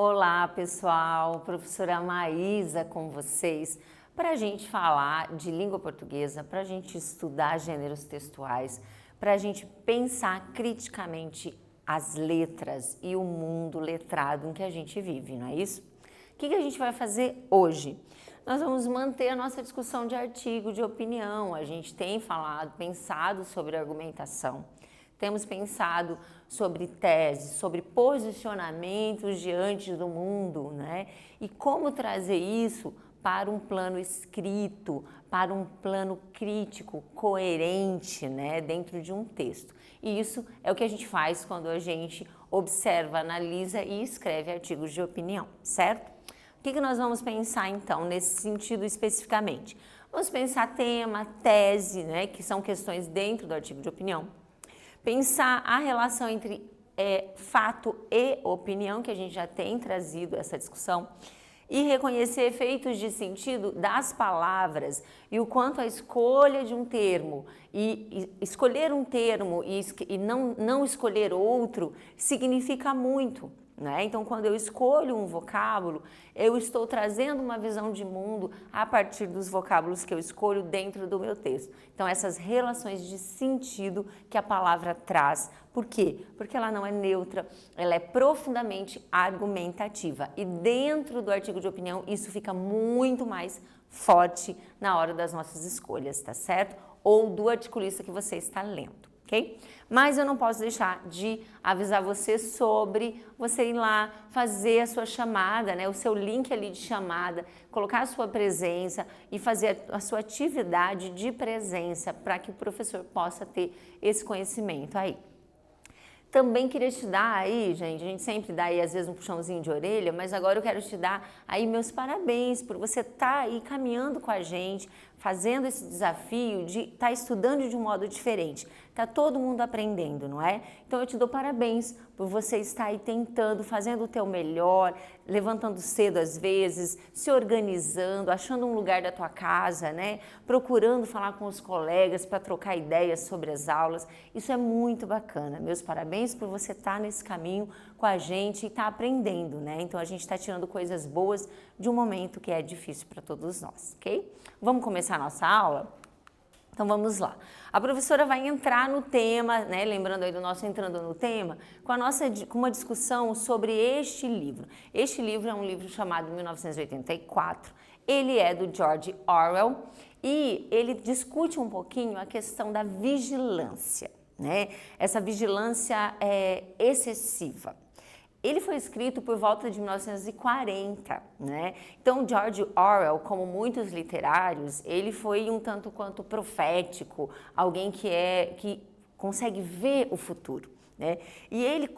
Olá pessoal, professora Maísa com vocês para a gente falar de língua portuguesa, para a gente estudar gêneros textuais, para a gente pensar criticamente as letras e o mundo letrado em que a gente vive, não é isso? O que a gente vai fazer hoje? Nós vamos manter a nossa discussão de artigo, de opinião, a gente tem pensado sobre argumentação. Temos pensado sobre teses, sobre posicionamentos diante do mundo, né? E como trazer isso para um plano escrito, para um plano crítico, coerente, né? Dentro de um texto. E isso é o que a gente faz quando a gente observa, analisa e escreve artigos de opinião, certo? O que nós vamos pensar então nesse sentido especificamente? Vamos pensar tema, tese, né? Que são questões dentro do artigo de opinião. Pensar a relação entre fato e opinião, que a gente já tem trazido essa discussão, e reconhecer efeitos de sentido das palavras e o quanto a escolha de um termo e escolher um termo e não escolher outro significa muito. Né? Então, quando eu escolho um vocábulo, eu estou trazendo uma visão de mundo a partir dos vocábulos que eu escolho dentro do meu texto. Então, essas relações de sentido que a palavra traz. Por quê? Porque ela não é neutra, ela é profundamente argumentativa. E dentro do artigo de opinião, isso fica muito mais forte na hora das nossas escolhas, tá certo? Ou do articulista que você está lendo. Okay? Mas eu não posso deixar de avisar você sobre você ir lá fazer a sua chamada, né? O seu link ali de chamada, colocar a sua presença e fazer a sua atividade de presença para que o professor possa ter esse conhecimento aí. Também queria te dar aí, gente, a gente sempre dá aí às vezes um puxãozinho de orelha, mas agora eu quero te dar aí meus parabéns por você estar aí caminhando com a gente, fazendo esse desafio de estar estudando de um modo diferente. Tá todo mundo aprendendo, não é? Então eu te dou parabéns por você estar aí tentando, fazendo o teu melhor, levantando cedo às vezes, se organizando, achando um lugar da tua casa, né? Procurando falar com os colegas para trocar ideias sobre as aulas. Isso é muito bacana. Meus parabéns por você estar nesse caminho com a gente e estar aprendendo, né? Então a gente está tirando coisas boas de um momento que é difícil para todos nós, ok? Vamos começar a nossa aula? Então vamos lá. A professora vai entrar no tema, né? Lembrando aí do nosso entrando no tema, com uma discussão sobre este livro. Este livro é um livro chamado 1984. Ele é do George Orwell e ele discute um pouquinho a questão da vigilância, né? Essa vigilância excessiva. Ele foi escrito por volta de 1940, né? Então, George Orwell, como muitos literários, ele foi um tanto quanto profético, alguém que consegue ver o futuro, né? E ele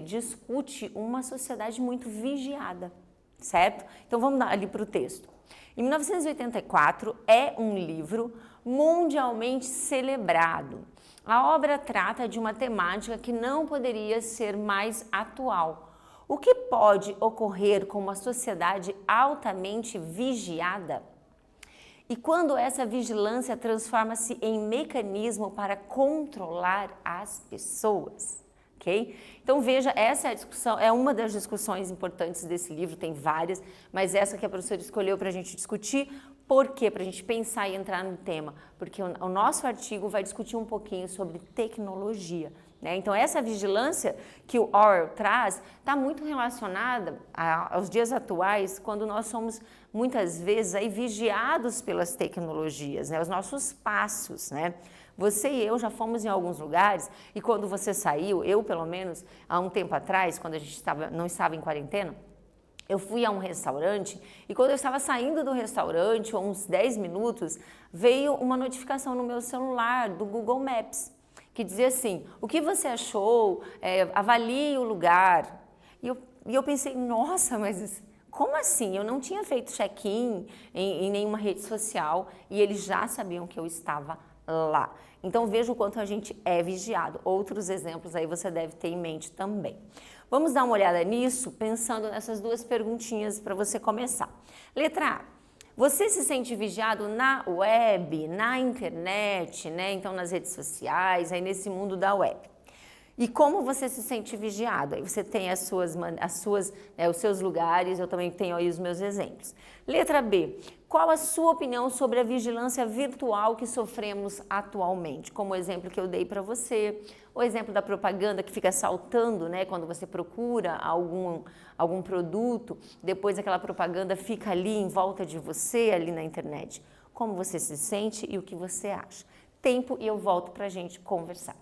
discute uma sociedade muito vigiada, certo? Então, vamos ali para o texto. Em 1984, é um livro mundialmente celebrado. A obra trata de uma temática que não poderia ser mais atual. O que pode ocorrer com uma sociedade altamente vigiada? E quando essa vigilância transforma-se em mecanismo para controlar as pessoas? Okay? Então veja, essa é a discussão, é uma das discussões importantes desse livro, tem várias, mas essa que a professora escolheu para a gente discutir. Por quê? Para a gente pensar e entrar no tema, porque o nosso artigo vai discutir um pouquinho sobre tecnologia, né? Então essa vigilância que o Orwell traz está muito relacionada aos dias atuais, quando nós somos muitas vezes aí vigiados pelas tecnologias, né? Os nossos passos, né? Você e eu já fomos em alguns lugares e quando você saiu, eu pelo menos há um tempo atrás, quando a gente não estava em quarentena, eu fui a um restaurante e quando eu estava saindo do restaurante, uns 10 minutos, veio uma notificação no meu celular do Google Maps, que dizia assim, o que você achou? Avalie o lugar. E eu pensei, nossa, mas como assim? Eu não tinha feito check-in em nenhuma rede social e eles já sabiam que eu estava lá. Então veja o quanto a gente é vigiado. Outros exemplos aí você deve ter em mente também. Vamos dar uma olhada nisso, pensando nessas duas perguntinhas para você começar. Letra A. Você se sente vigiado na web, na internet, né? Então nas redes sociais, aí nesse mundo da web. E como você se sente vigiado? Aí você tem os seus lugares, eu também tenho aí os meus exemplos. Letra B. Qual a sua opinião sobre a vigilância virtual que sofremos atualmente? Como o exemplo que eu dei para você, o exemplo da propaganda que fica saltando, né? Quando você procura algum produto, depois aquela propaganda fica ali em volta de você, ali na internet. Como você se sente e o que você acha? Tempo e eu volto para a gente conversar.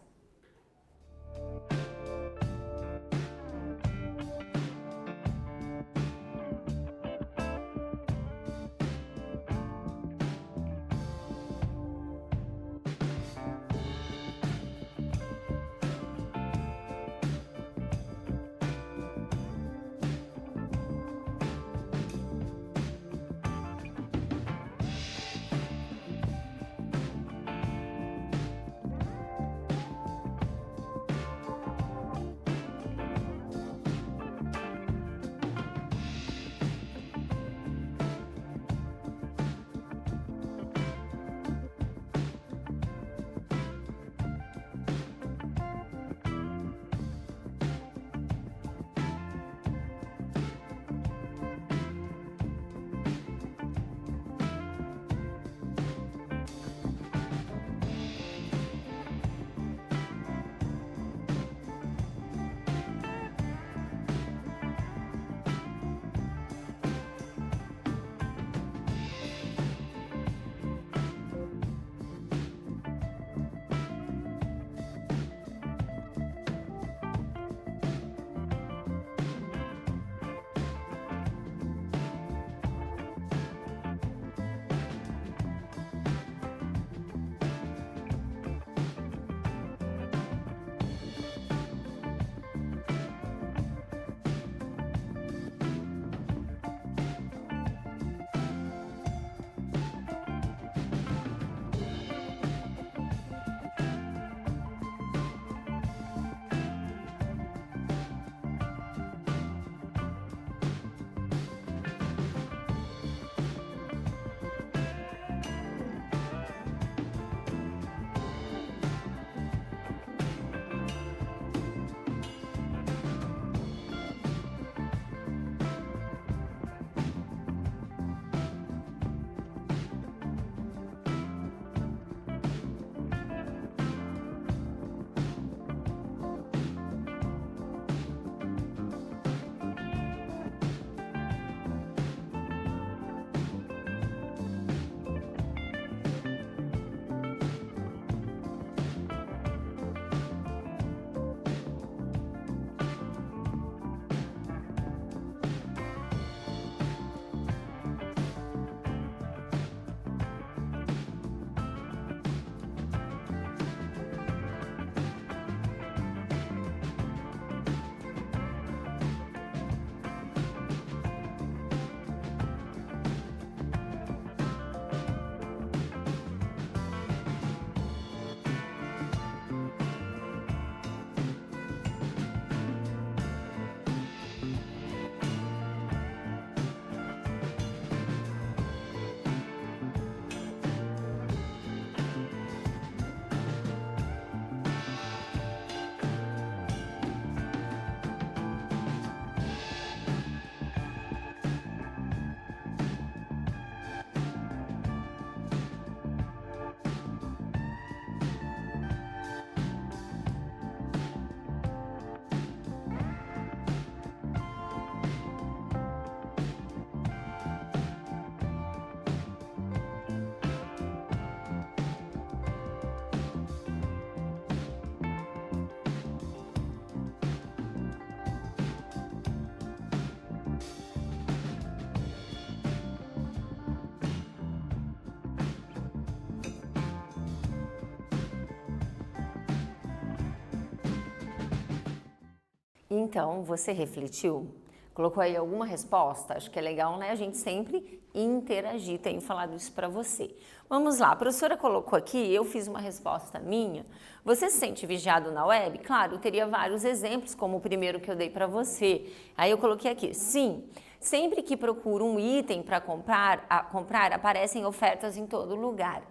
Então, você refletiu? Colocou aí alguma resposta? Acho que é legal, né? A gente sempre interagir. Tenho falado isso para você. Vamos lá, a professora colocou aqui, eu fiz uma resposta minha. Você se sente vigiado na web? Claro, eu teria vários exemplos, como o primeiro que eu dei para você. Aí eu coloquei aqui, sim. Sempre que procuro um item para comprar, aparecem ofertas em todo lugar.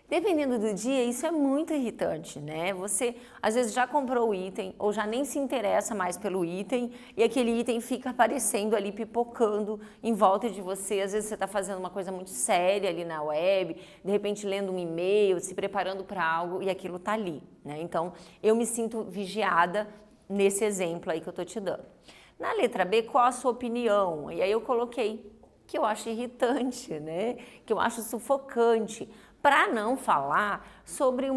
Dependendo do dia, isso é muito irritante, né? Você às vezes já comprou o item ou já nem se interessa mais pelo item e aquele item fica aparecendo ali, pipocando em volta de você. Às vezes você está fazendo uma coisa muito séria ali na web, de repente lendo um e-mail, se preparando para algo e aquilo está ali, né? Então, eu me sinto vigiada nesse exemplo aí que eu estou te dando. Na letra B, qual a sua opinião? E aí eu coloquei que eu acho irritante, né? Que eu acho sufocante. Para não falar sobre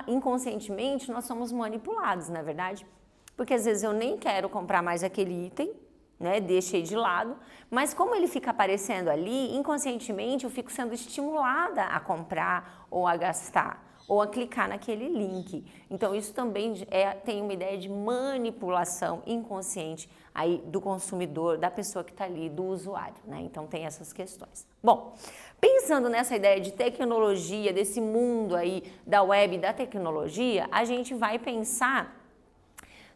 inconscientemente, nós somos manipulados, não é verdade? Porque às vezes eu nem quero comprar mais aquele item, né? Deixei de lado, mas como ele fica aparecendo ali, inconscientemente eu fico sendo estimulada a comprar ou a gastar ou a clicar naquele link. Então isso também tem uma ideia de manipulação inconsciente aí do consumidor, da pessoa que está ali, do usuário, né? Então tem essas questões. Bom, pensando nessa ideia de tecnologia, desse mundo aí da web e da tecnologia, a gente vai pensar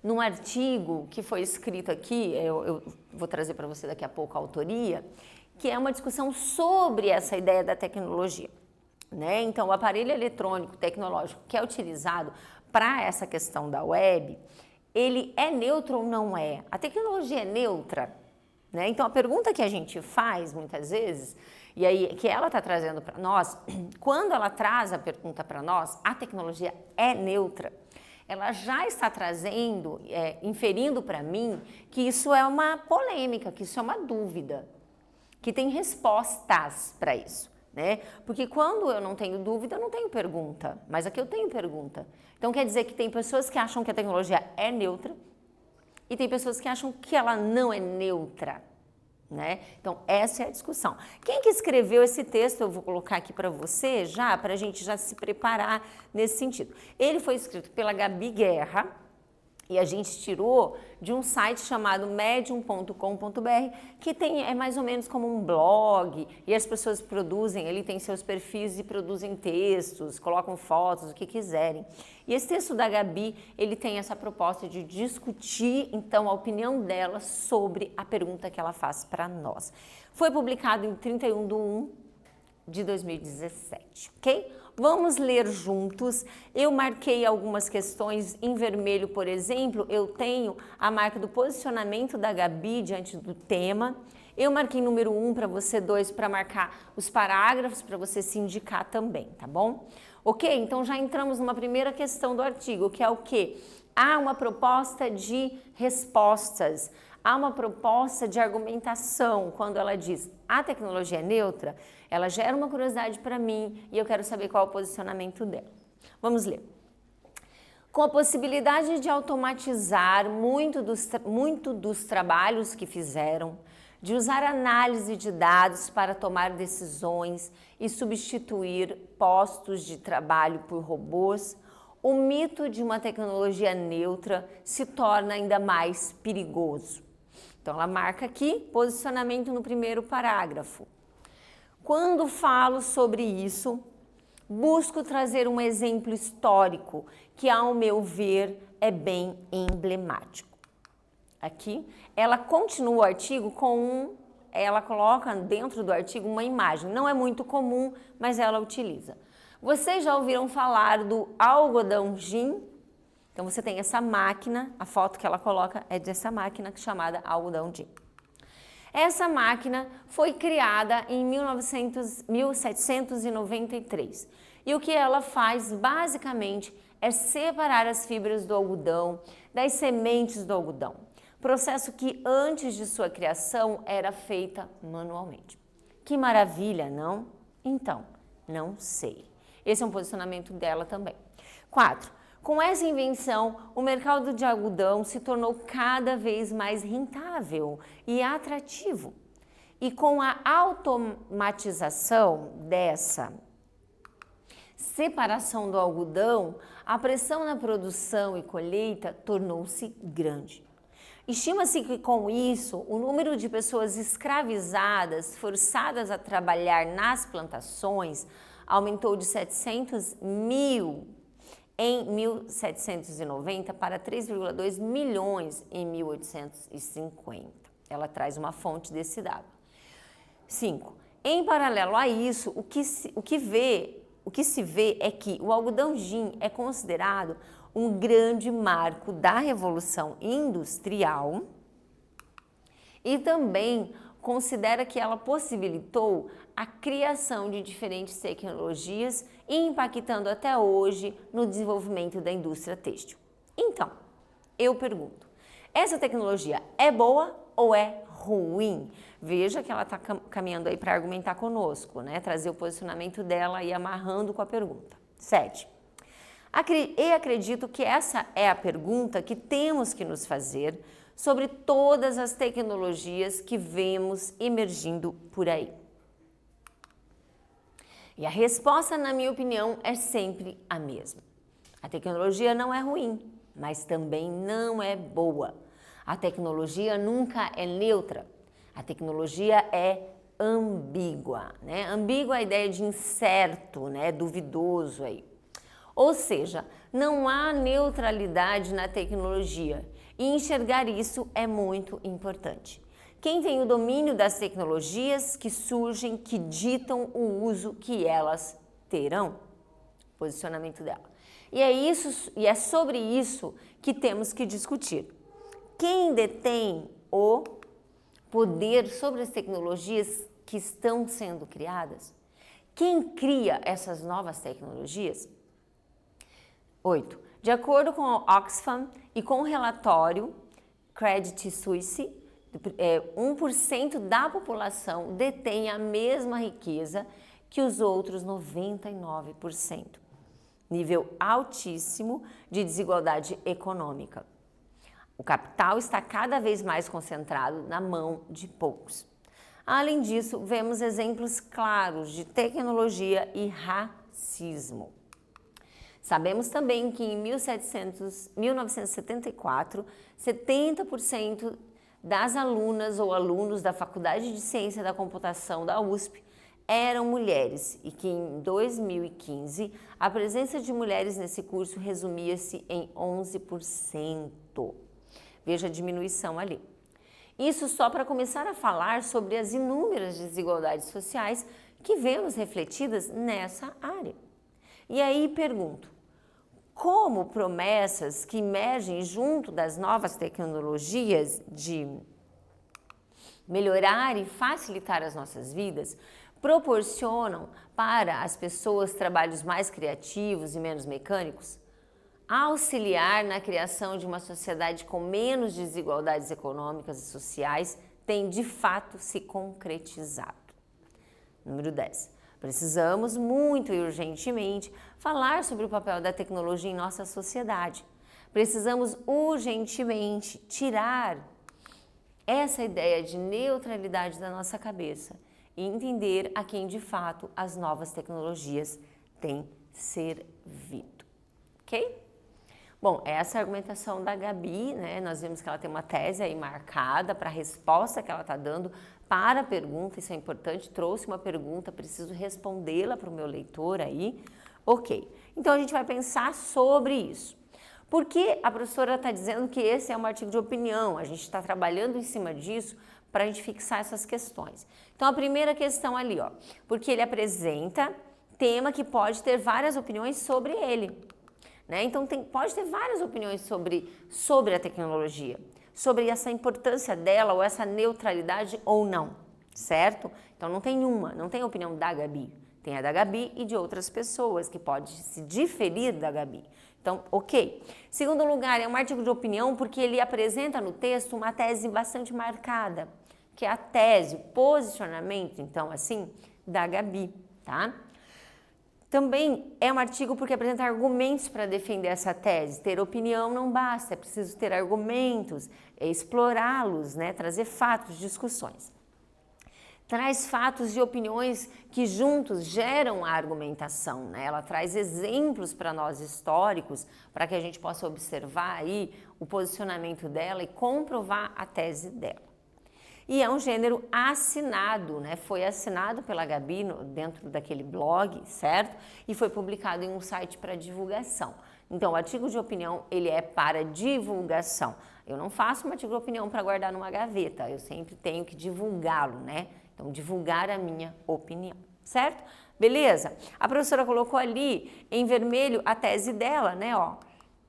num artigo que foi escrito aqui, eu vou trazer para você daqui a pouco a autoria, que é uma discussão sobre essa ideia da tecnologia, né? Então, o aparelho eletrônico tecnológico que é utilizado para essa questão da web, ele é neutro ou não é? A tecnologia é neutra, né? Então, a pergunta que a gente faz muitas vezes, e aí que ela está trazendo para nós, quando ela traz a pergunta para nós, a tecnologia é neutra, ela já está trazendo, inferindo para mim que isso é uma polêmica, que isso é uma dúvida, que tem respostas para isso, né? Porque quando eu não tenho dúvida, eu não tenho pergunta, mas aqui eu tenho pergunta. Então quer dizer que tem pessoas que acham que a tecnologia é neutra e tem pessoas que acham que ela não é neutra, né? Então essa é a discussão. Quem que escreveu esse texto, eu vou colocar aqui para você já, para a gente já se preparar nesse sentido. Ele foi escrito pela Gabi Guerra e a gente tirou de um site chamado medium.com.br, que é mais ou menos como um blog, e as pessoas produzem, ele tem seus perfis e produzem textos, colocam fotos, o que quiserem. E esse texto da Gabi, ele tem essa proposta de discutir, então, a opinião dela sobre a pergunta que ela faz para nós. Foi publicado em 31/1/2017, ok? Vamos ler juntos. Eu marquei algumas questões em vermelho, por exemplo, eu tenho a marca do posicionamento da Gabi diante do tema. Eu marquei número 1 para você, 2 para marcar os parágrafos, para você se indicar também, tá bom? Ok? Então já entramos numa primeira questão do artigo, que é o quê? Há uma proposta de respostas, há uma proposta de argumentação. Quando ela diz a tecnologia é neutra, ela gera uma curiosidade para mim e eu quero saber qual é o posicionamento dela. Vamos ler. Com a possibilidade de automatizar muito dos trabalhos que fizeram, de usar análise de dados para tomar decisões e substituir postos de trabalho por robôs, o mito de uma tecnologia neutra se torna ainda mais perigoso. Então, ela marca aqui posicionamento no primeiro parágrafo. Quando falo sobre isso, busco trazer um exemplo histórico que, ao meu ver, é bem emblemático. Aqui, ela continua o artigo ela coloca dentro do artigo uma imagem. Não é muito comum, mas ela utiliza. Vocês já ouviram falar do algodão gin? Então, você tem essa máquina, a foto que ela coloca é dessa máquina chamada algodão gin. Essa máquina foi criada em 1793 e o que ela faz basicamente é separar as fibras do algodão das sementes do algodão, processo que antes de sua criação era feita manualmente. Que maravilha, não? Então, não sei. Esse é um posicionamento dela também. 4. Com essa invenção, o mercado de algodão se tornou cada vez mais rentável e atrativo. E com a automatização dessa separação do algodão, a pressão na produção e colheita tornou-se grande. Estima-se que com isso, o número de pessoas escravizadas, forçadas a trabalhar nas plantações, aumentou de 700 mil em 1790 para 3,2 milhões em 1850. Ela traz uma fonte desse dado. 5. Em paralelo a isso, o que o que se vê é que o algodão gin é considerado um grande marco da Revolução Industrial e também considera que ela possibilitou a criação de diferentes tecnologias, impactando até hoje no desenvolvimento da indústria têxtil. Então, eu pergunto, essa tecnologia é boa ou é ruim? Veja que ela está caminhando aí para argumentar conosco, né? Trazer o posicionamento dela e amarrando com a pergunta. 7. E acredito que essa é a pergunta que temos que nos fazer sobre todas as tecnologias que vemos emergindo por aí. E a resposta, na minha opinião, é sempre a mesma. A tecnologia não é ruim, mas também não é boa. A tecnologia nunca é neutra. A tecnologia é ambígua, né? Ambígua é a ideia de incerto, né? Duvidoso aí. Ou seja, não há neutralidade na tecnologia e enxergar isso é muito importante. Quem tem o domínio das tecnologias que surgem, que ditam o uso que elas terão? Posicionamento dela. E é sobre isso que temos que discutir. Quem detém o poder sobre as tecnologias que estão sendo criadas? Quem cria essas novas tecnologias? 8. De acordo com o Oxfam e com o relatório Credit Suisse, 1% da população detém a mesma riqueza que os outros 99%. Nível altíssimo de desigualdade econômica. O capital está cada vez mais concentrado na mão de poucos. Além disso, vemos exemplos claros de tecnologia e racismo. Sabemos também que em 1974, 70% das alunas ou alunos da Faculdade de Ciência da Computação da USP eram mulheres e que em 2015 a presença de mulheres nesse curso resumia-se em 11%. Veja a diminuição ali. Isso só para começar a falar sobre as inúmeras desigualdades sociais que vemos refletidas nessa área. E aí pergunto, como promessas que emergem junto das novas tecnologias de melhorar e facilitar as nossas vidas proporcionam para as pessoas trabalhos mais criativos e menos mecânicos? Auxiliar na criação de uma sociedade com menos desigualdades econômicas e sociais tem de fato se concretizado. Número 10. Precisamos muito e urgentemente falar sobre o papel da tecnologia em nossa sociedade. Precisamos urgentemente tirar essa ideia de neutralidade da nossa cabeça e entender a quem de fato as novas tecnologias têm servido. Ok? Bom, essa é a argumentação da Gabi, né? Nós vimos que ela tem uma tese aí marcada para a resposta que ela está dando para a pergunta, isso é importante, trouxe uma pergunta, preciso respondê-la para o meu leitor aí. Ok, então a gente vai pensar sobre isso. Por que a professora está dizendo que esse é um artigo de opinião? A gente está trabalhando em cima disso para a gente fixar essas questões. Então a primeira questão ali, ó, porque ele apresenta tema que pode ter várias opiniões sobre ele. Né? Então pode ter várias opiniões sobre a tecnologia, sobre essa importância dela ou essa neutralidade ou não, certo? Então não tem uma, não tem a opinião da Gabi, tem a da Gabi e de outras pessoas que pode se diferir da Gabi. Então, ok. Segundo lugar, é um artigo de opinião porque ele apresenta no texto uma tese bastante marcada, que é a tese, o posicionamento, então assim, da Gabi, tá? Também é um artigo porque apresenta argumentos para defender essa tese. Ter opinião não basta, é preciso ter argumentos, explorá-los, né? Trazer fatos, discussões. Traz fatos e opiniões que juntos geram a argumentação, né? Ela traz exemplos para nós históricos, para que a gente possa observar aí o posicionamento dela e comprovar a tese dela. E é um gênero assinado, né? Foi assinado pela Gabi dentro daquele blog, certo? E foi publicado em um site para divulgação. Então, o artigo de opinião, ele é para divulgação. Eu não faço um artigo de opinião para guardar numa gaveta, eu sempre tenho que divulgá-lo, né? Então, divulgar a minha opinião, certo? Beleza? A professora colocou ali em vermelho a tese dela, né, ó.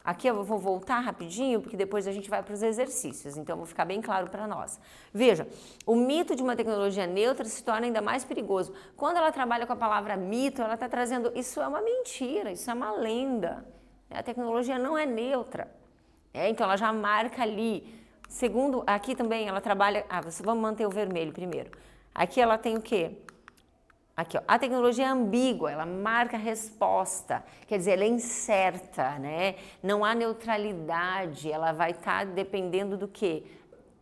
Aqui eu vou voltar rapidinho, porque depois a gente vai para os exercícios, então vou ficar bem claro para nós. Veja, o mito de uma tecnologia neutra se torna ainda mais perigoso. Quando ela trabalha com a palavra mito, ela está trazendo, isso é uma mentira, isso é uma lenda. A tecnologia não é neutra. Então ela já marca ali. Segundo, aqui também ela trabalha, vamos manter o vermelho primeiro. Aqui ela tem o quê? Aqui, ó, a tecnologia é ambígua, ela marca a resposta, quer dizer, ela é incerta, né? Não há neutralidade, ela vai estar dependendo do quê?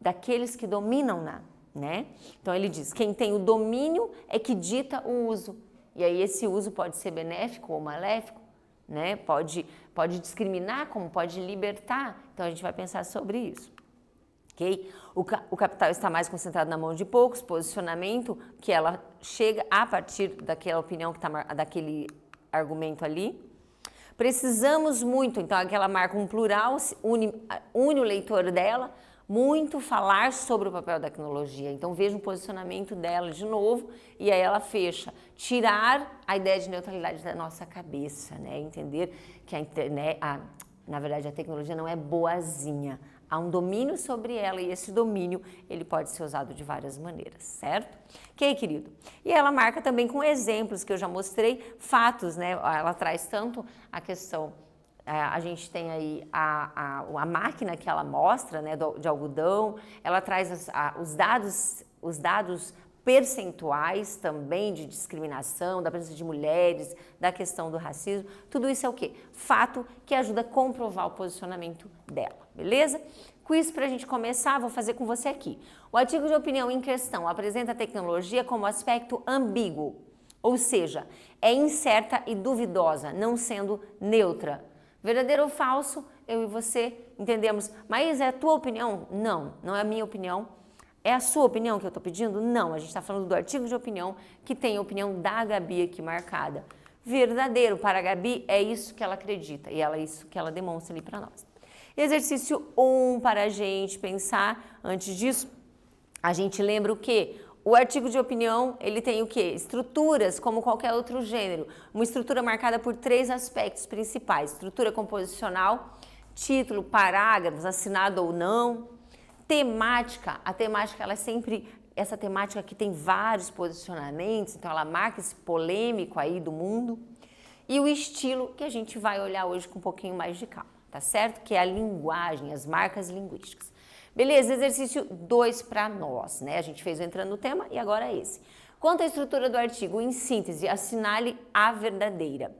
Daqueles que dominam-na, né? Então ele diz, quem tem o domínio é que dita o uso. E aí esse uso pode ser benéfico ou maléfico, né? Pode discriminar, como pode libertar. Então a gente vai pensar sobre isso. Okay? O capital está mais concentrado na mão de poucos, posicionamento que ela chega a partir daquela opinião, que está daquele argumento ali. Precisamos muito, então aqui ela marca um plural, une o leitor dela, muito falar sobre o papel da tecnologia. Então veja o posicionamento dela de novo e aí ela fecha. Tirar a ideia de neutralidade da nossa cabeça, né? Entender que a internet, na verdade a tecnologia não é boazinha. Há um domínio sobre ela e esse domínio ele pode ser usado de várias maneiras, certo? Ok, querido? E ela marca também com exemplos que eu já mostrei, fatos, né? Ela traz tanto a questão, a gente tem aí a máquina que ela mostra, né, de algodão, ela traz os dados percentuais também de discriminação, da presença de mulheres, da questão do racismo, tudo isso é o quê? Fato que ajuda a comprovar o posicionamento dela, beleza? Quiz para a gente começar, vou fazer com você aqui. O artigo de opinião em questão apresenta a tecnologia como aspecto ambíguo, ou seja, é incerta e duvidosa, não sendo neutra. Verdadeiro ou falso, eu e você entendemos, mas é a tua opinião? Não, não é a minha opinião. É a sua opinião que eu estou pedindo? Não, a gente está falando do artigo de opinião que tem a opinião da Gabi aqui marcada. Verdadeiro, para a Gabi é isso que ela acredita e é isso que ela demonstra ali para nós. Exercício 1 para a gente pensar. Antes disso, a gente lembra o quê? O artigo de opinião, ele tem o quê? Estruturas, como qualquer outro gênero. Uma estrutura marcada por 3 aspectos principais. Estrutura composicional, título, parágrafos, assinado ou não. Temática, a temática ela é sempre, essa temática que tem vários posicionamentos, então ela marca esse polêmico aí do mundo. E o estilo que a gente vai olhar hoje com um pouquinho mais de calma, tá certo? Que é a linguagem, as marcas linguísticas. Beleza, exercício 2 para nós, né? A gente fez o entrando no tema e agora é esse. Quanto à estrutura do artigo, em síntese, assinale a verdadeira.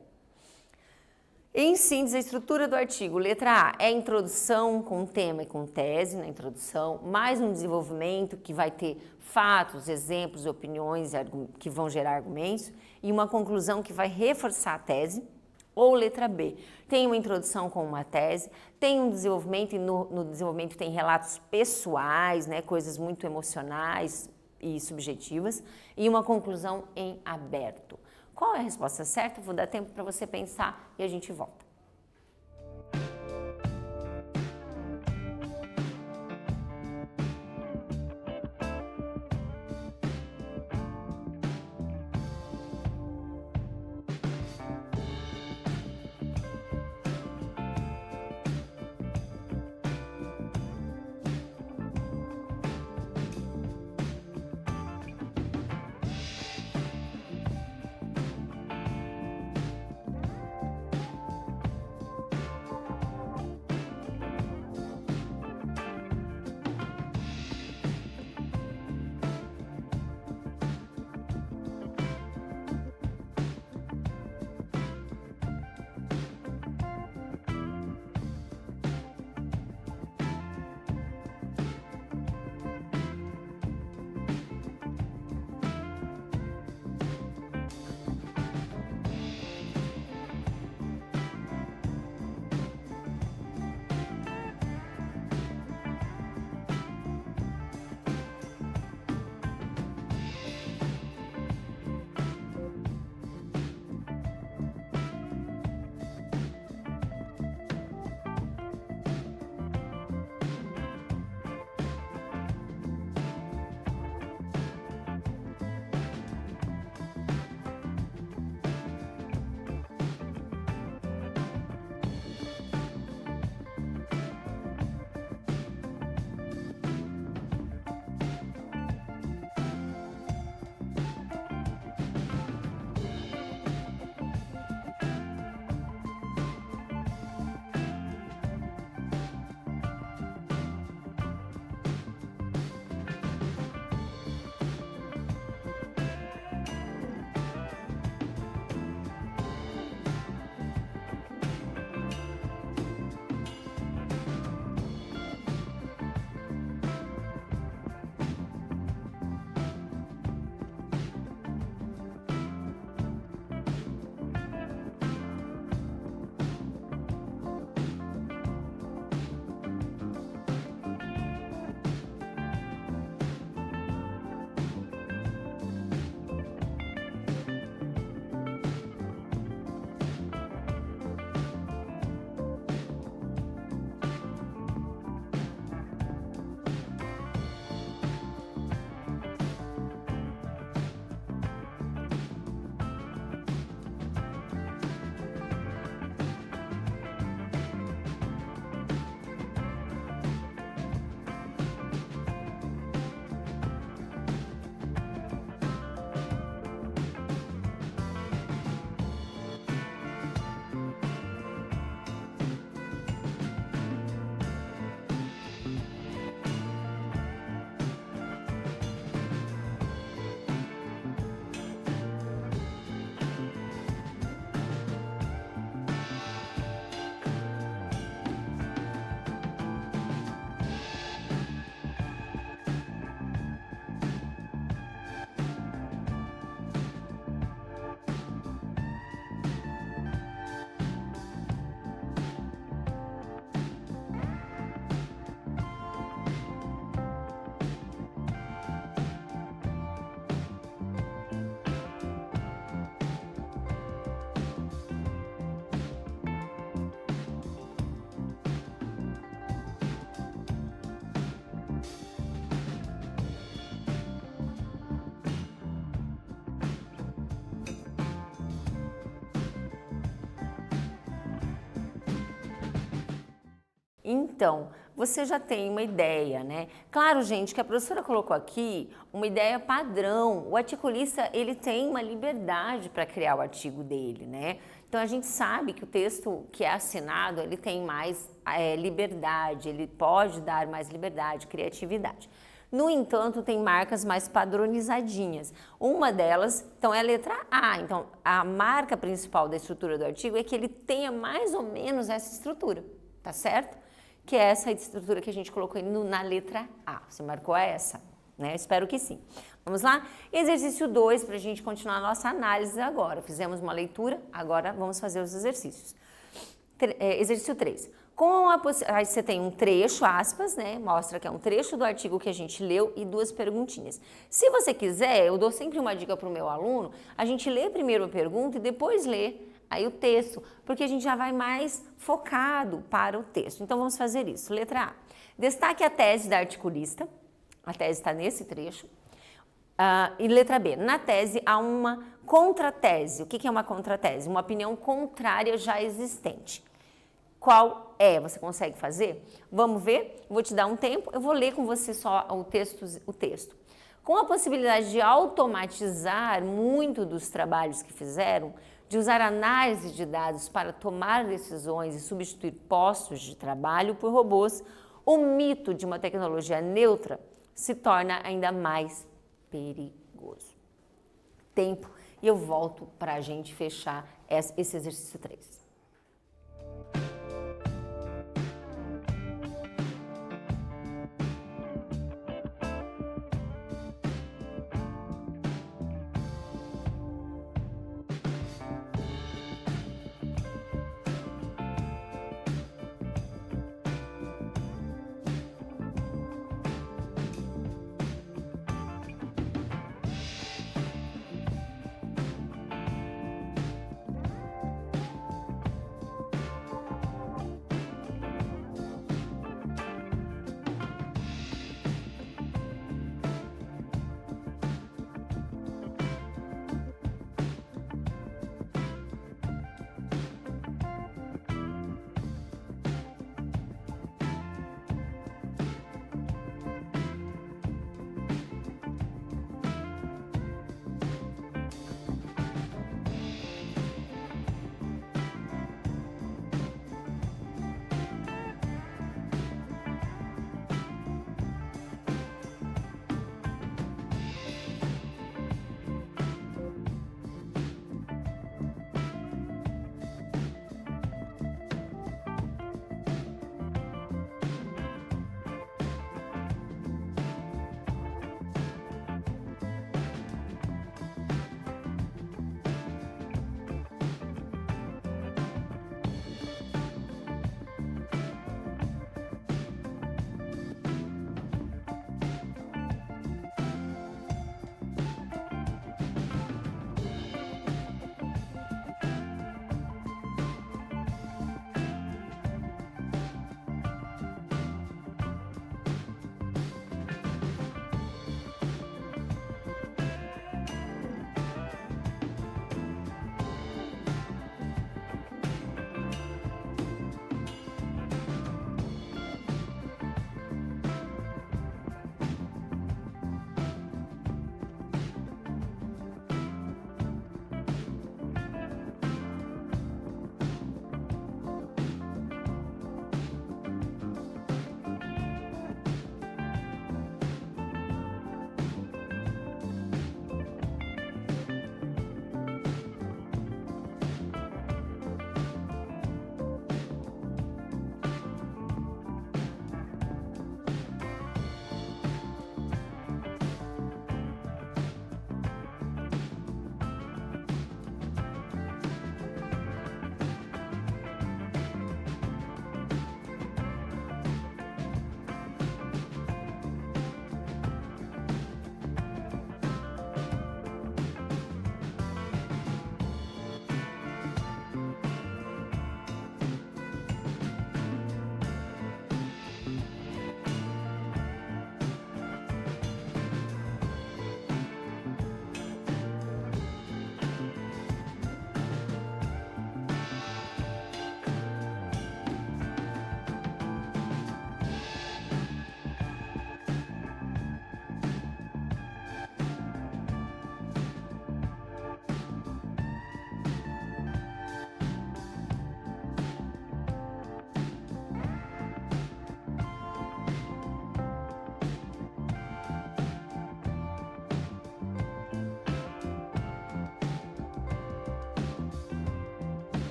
Em síntese, a estrutura do artigo, letra A, é a introdução com tema e com tese na introdução, mais um desenvolvimento que vai ter fatos, exemplos, opiniões que vão gerar argumentos e uma conclusão que vai reforçar a tese. Ou letra B, tem uma introdução com uma tese, tem um desenvolvimento e no desenvolvimento tem relatos pessoais, né, coisas muito emocionais e subjetivas e uma conclusão em aberto. Qual é a resposta certa? Vou dar tempo para você pensar e a gente volta. Então, você já tem uma ideia, né? Claro, gente, que a professora colocou aqui uma ideia padrão. O articulista, ele tem uma liberdade para criar o artigo dele, né? Então, a gente sabe que o texto que é assinado, ele tem mais liberdade, ele pode dar mais liberdade, criatividade. No entanto, tem marcas mais padronizadinhas. Uma delas, então, é a letra A. Então, a marca principal da estrutura do artigo é que ele tenha mais ou menos essa estrutura, tá certo? Que é essa estrutura que a gente colocou na letra A. Você marcou essa, né? Eu espero que sim. Vamos lá? Exercício 2, para a gente continuar a nossa análise agora. Fizemos uma leitura, agora vamos fazer os exercícios. Exercício 3. Aí você tem um trecho, aspas, né? Mostra que é um trecho do artigo que a gente leu e 2 perguntinhas. Se você quiser, eu dou sempre uma dica para o meu aluno, a gente lê primeiro a pergunta e depois lê aí o texto, porque a gente já vai mais focado para o texto. Então, vamos fazer isso. Letra A. Destaque a tese da articulista. A tese está nesse trecho. E letra B. Na tese, há uma contratese. O que é uma contratese? Uma opinião contrária já existente. Qual é? Você consegue fazer? Vamos ver? Vou te dar um tempo. Eu vou ler com você só o texto. Com a possibilidade de automatizar muito dos trabalhos que fizeram, de usar análise de dados para tomar decisões e substituir postos de trabalho por robôs, o mito de uma tecnologia neutra se torna ainda mais perigoso. Tempo, e eu volto para a gente fechar esse exercício 3.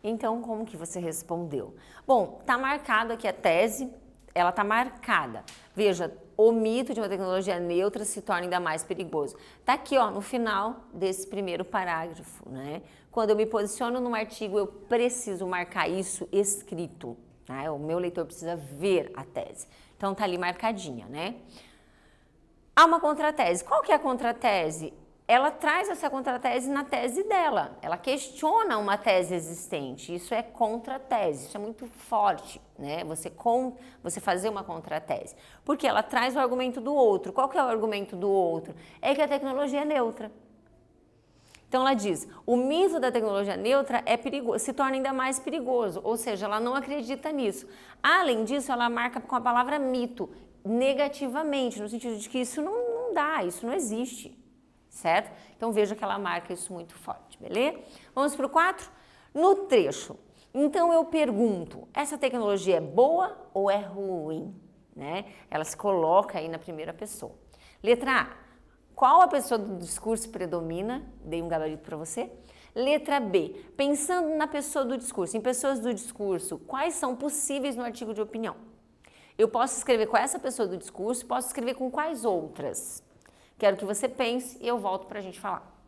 Então, como que você respondeu? Bom, tá marcado aqui a tese, ela tá marcada. Veja, o mito de uma tecnologia neutra se torna ainda mais perigoso. Tá aqui, ó, no final desse primeiro parágrafo, né? Quando eu me posiciono num artigo, eu preciso marcar isso escrito, né? O meu leitor precisa ver a tese. Então, tá ali marcadinha, né? Há uma contratese. Qual que é a contratese? Ela traz essa contratese na tese dela. Ela questiona uma tese existente. Isso é contratese. Isso é muito forte, né? Você fazer uma contratese. Porque ela traz o argumento do outro. Qual que é o argumento do outro? É que a tecnologia é neutra. Então ela diz, o mito da tecnologia neutra é perigoso, se torna ainda mais perigoso, ou seja, ela não acredita nisso. Além disso, ela marca com a palavra mito negativamente, no sentido de que isso não dá, isso não existe, certo? Então veja que ela marca isso muito forte, beleza? Vamos para o 4? No trecho. Então eu pergunto, essa tecnologia é boa ou é ruim? Né? Ela se coloca aí na primeira pessoa. Letra A. Qual a pessoa do discurso predomina? Dei um gabarito para você. Letra B. Pensando na pessoa do discurso, em pessoas do discurso, quais são possíveis no artigo de opinião? Eu posso escrever com essa pessoa do discurso, posso escrever com quais outras? Quero que você pense e eu volto para a gente falar.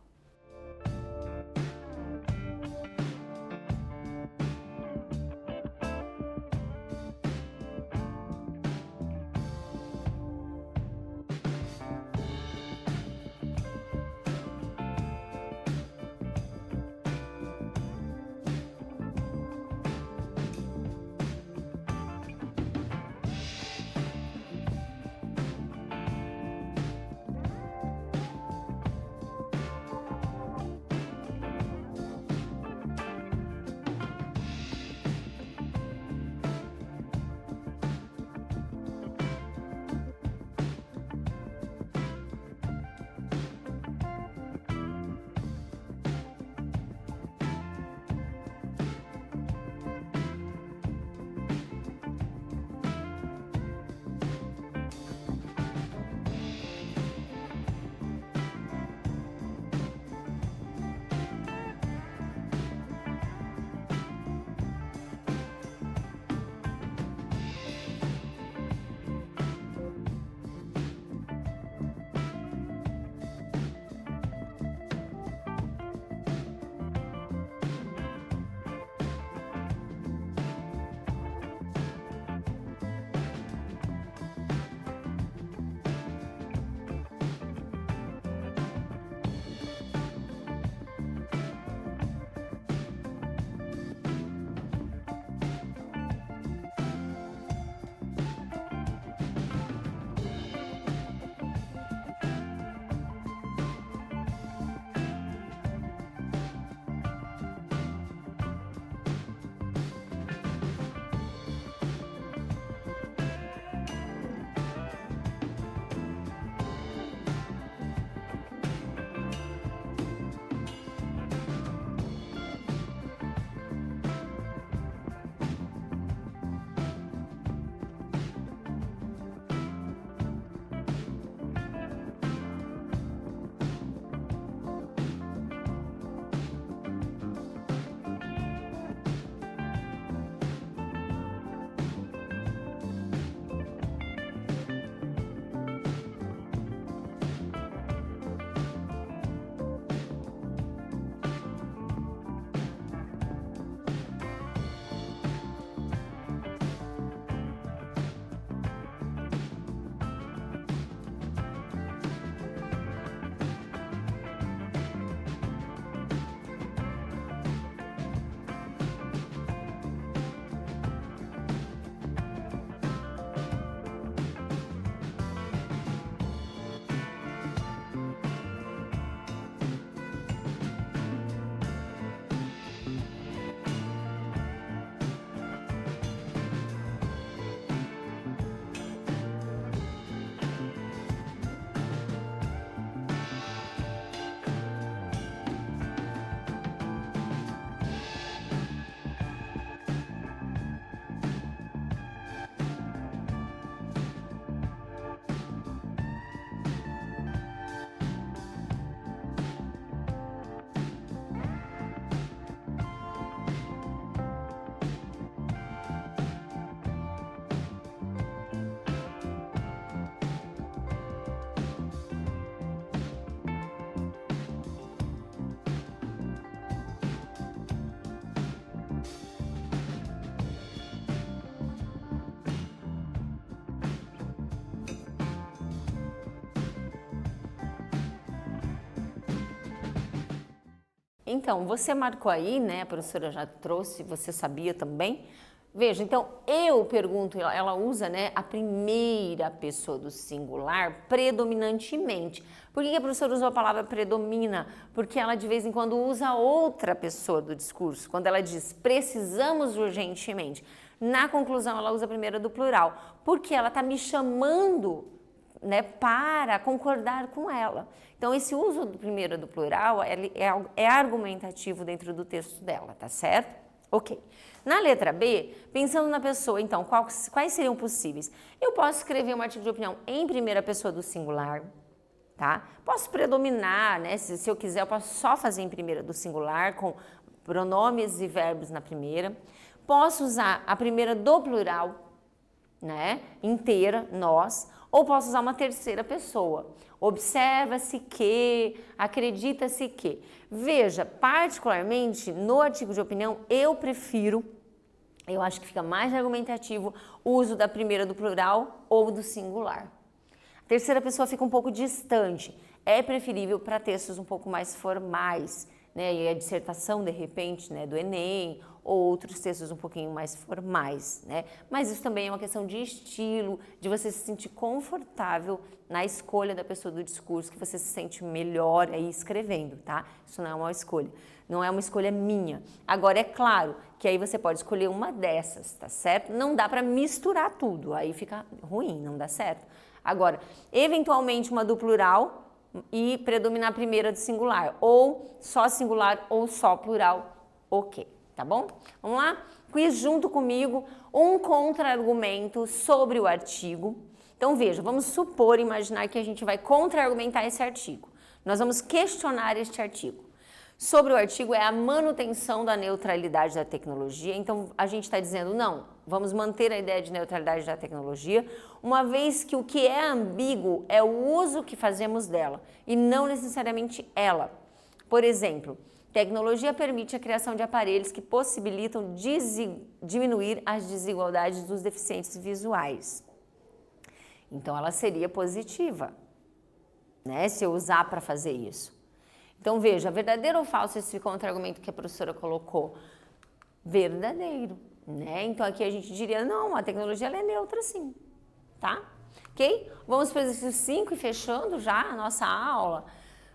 Então, você marcou aí, né? A professora já trouxe, você sabia também. Veja, então, eu pergunto, ela usa, né, a primeira pessoa do singular predominantemente. Por que a professora usou a palavra predomina? Porque ela de vez em quando usa outra pessoa do discurso. Quando ela diz precisamos urgentemente. Na conclusão, ela usa a primeira do plural. Porque ela está me chamando, né, para concordar com ela. Então, esse uso do primeiro do plural é argumentativo dentro do texto dela, tá certo? Ok. Na letra B, pensando na pessoa, então, quais seriam possíveis? Eu posso escrever um artigo de opinião em primeira pessoa do singular, tá? Posso predominar, né? Se eu quiser, eu posso só fazer em primeira do singular, com pronomes e verbos na primeira. Posso usar a primeira do plural, né? Inteira, nós. Ou posso usar uma terceira pessoa. Observa-se que, acredita-se que. Veja, particularmente no artigo de opinião, eu acho que fica mais argumentativo o uso da primeira do plural ou do singular. A terceira pessoa fica um pouco distante. É preferível para textos um pouco mais formais, né? E a dissertação, de repente, né, do Enem, ou outros textos um pouquinho mais formais, né? Mas isso também é uma questão de estilo, de você se sentir confortável na escolha da pessoa do discurso, que você se sente melhor aí escrevendo, tá? Isso não é uma escolha, não é uma escolha minha. Agora, é claro que aí você pode escolher uma dessas, tá certo? Não dá para misturar tudo, aí fica ruim, não dá certo. Agora, eventualmente uma do plural e predominar a primeira do singular, ou só singular ou só plural, ok. Tá bom? Vamos lá? Quiz junto comigo, um contra-argumento sobre o artigo. Então veja, vamos imaginar que a gente vai contra-argumentar esse artigo. Nós vamos questionar este artigo. Sobre o artigo é a manutenção da neutralidade da tecnologia. Então a gente está dizendo não, vamos manter a ideia de neutralidade da tecnologia, uma vez que o que é ambíguo é o uso que fazemos dela e não necessariamente ela. Por exemplo, tecnologia permite a criação de aparelhos que possibilitam diminuir as desigualdades dos deficientes visuais. Então, ela seria positiva, né, se eu usar para fazer isso. Então, veja, verdadeiro ou falso esse contra-argumento que a professora colocou? Verdadeiro, né? Então, aqui a gente diria, não, a tecnologia ela é neutra sim, tá? Ok? Vamos para o exercício 5 e fechando já a nossa aula.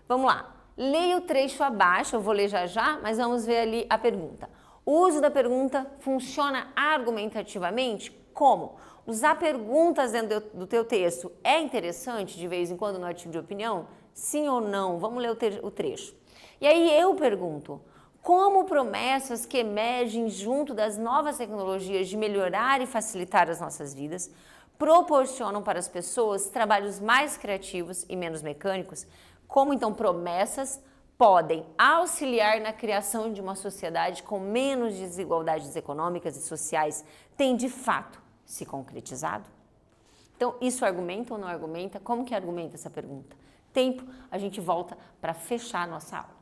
Vamos lá. Leia o trecho abaixo, eu vou ler já, mas vamos ver ali a pergunta. O uso da pergunta funciona argumentativamente? Como? Usar perguntas dentro do teu texto é interessante de vez em quando no artigo de opinião? Sim ou não? Vamos ler o trecho. E aí eu pergunto, como promessas que emergem junto das novas tecnologias de melhorar e facilitar as nossas vidas proporcionam para as pessoas trabalhos mais criativos e menos mecânicos? Como então promessas podem auxiliar na criação de uma sociedade com menos desigualdades econômicas e sociais, tem de fato se concretizado? Então, isso argumenta ou não argumenta? Como que argumenta essa pergunta? Tempo, a gente volta para fechar a nossa aula.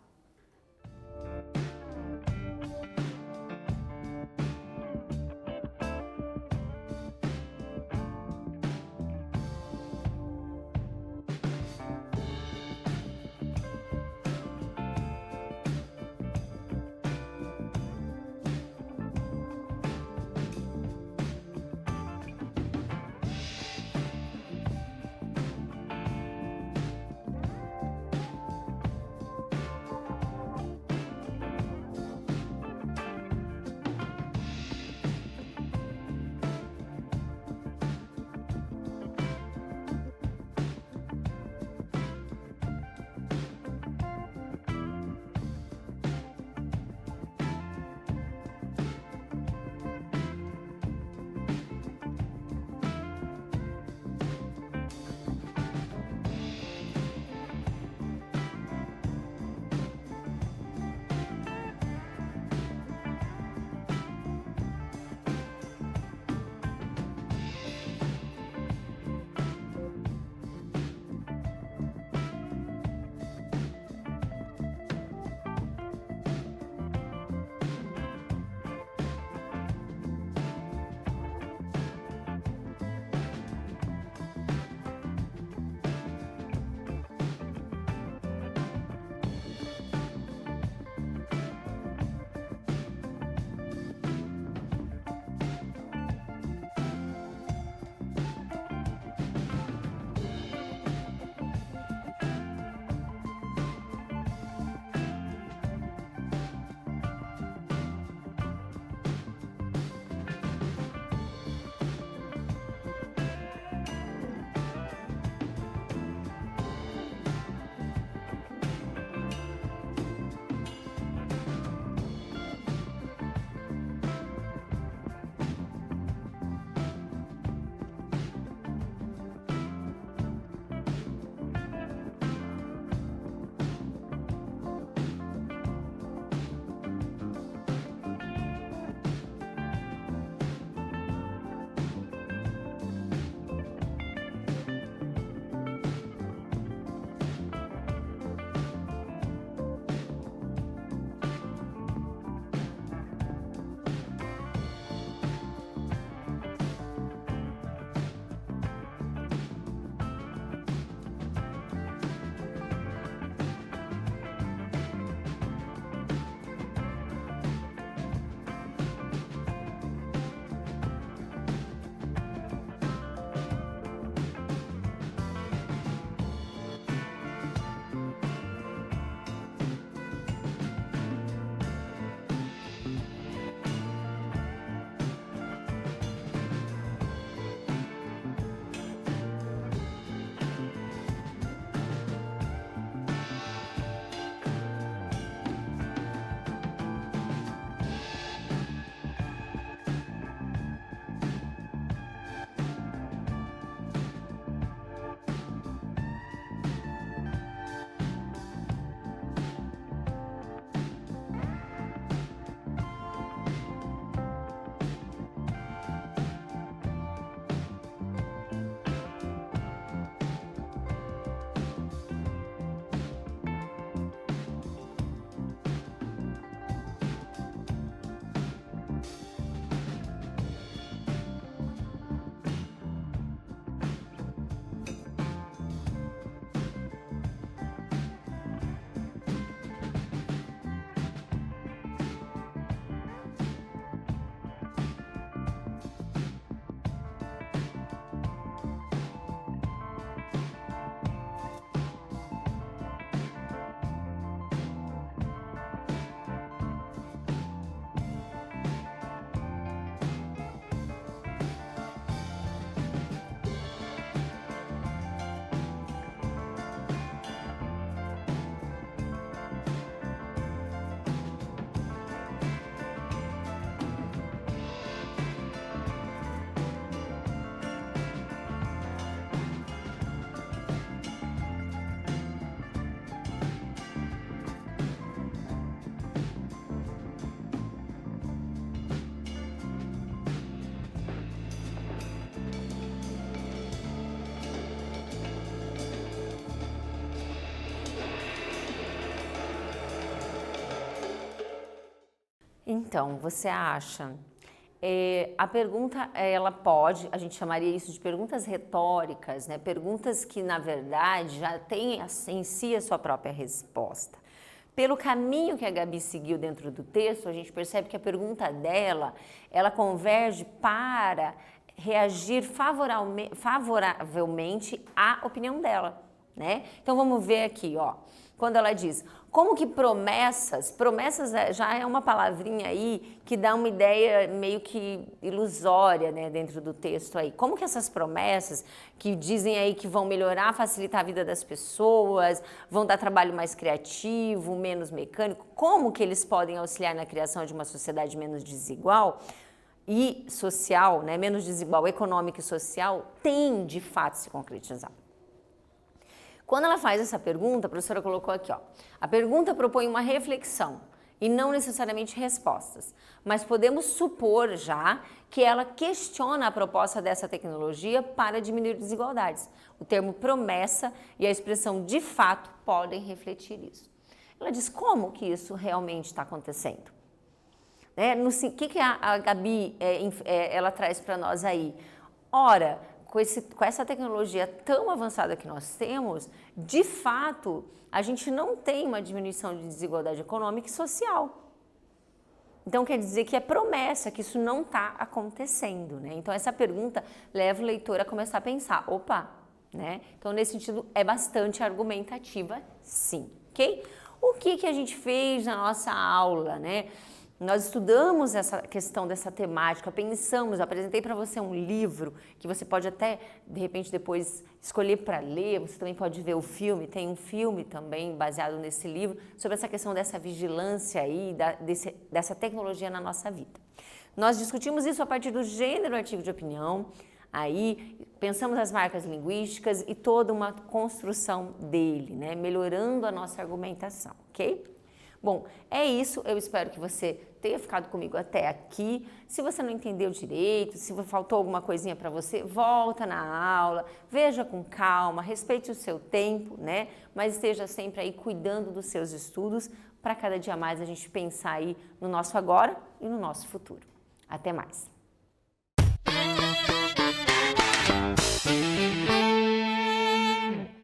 Então, você acha? A pergunta, a gente chamaria isso de perguntas retóricas, né? Perguntas que, na verdade, já têm em si a sua própria resposta. Pelo caminho que a Gabi seguiu dentro do texto, a gente percebe que a pergunta dela, ela converge para reagir favoravelmente à opinião dela, né? Então, vamos ver aqui, ó. Quando ela diz, como que promessas já é uma palavrinha aí que dá uma ideia meio que ilusória, né, dentro do texto aí. Como que essas promessas que dizem aí que vão melhorar, facilitar a vida das pessoas, vão dar trabalho mais criativo, menos mecânico, como que eles podem auxiliar na criação de uma sociedade menos desigual e social, né, menos desigual econômica e social, tem de fato se concretizado. Quando ela faz essa pergunta, a professora colocou aqui, ó, a pergunta propõe uma reflexão e não necessariamente respostas, mas podemos supor já que ela questiona a proposta dessa tecnologia para diminuir desigualdades. O termo promessa e a expressão de fato podem refletir isso. Ela diz como que isso realmente está acontecendo. O que a Gabi ela traz para nós aí? Ora, com essa tecnologia tão avançada que nós temos, de fato, a gente não tem uma diminuição de desigualdade econômica e social. Então, quer dizer que é promessa, que isso não está acontecendo, né? Então, essa pergunta leva o leitor a começar a pensar, opa, né? Então, nesse sentido, é bastante argumentativa, sim, ok? O que a gente fez na nossa aula, né? Nós estudamos essa questão dessa temática, pensamos, apresentei para você um livro que você pode até, de repente, depois escolher para ler, você também pode ver o filme, tem um filme também baseado nesse livro, sobre essa questão dessa vigilância aí, dessa tecnologia na nossa vida. Nós discutimos isso a partir do gênero artigo de opinião, aí pensamos as marcas linguísticas e toda uma construção dele, né, melhorando a nossa argumentação, ok? Bom, é isso, eu espero que você tenha ficado comigo até aqui. Se você não entendeu direito, se faltou alguma coisinha para você, volta na aula, veja com calma, respeite o seu tempo, né? Mas esteja sempre aí cuidando dos seus estudos para cada dia mais a gente pensar aí no nosso agora e no nosso futuro. Até mais!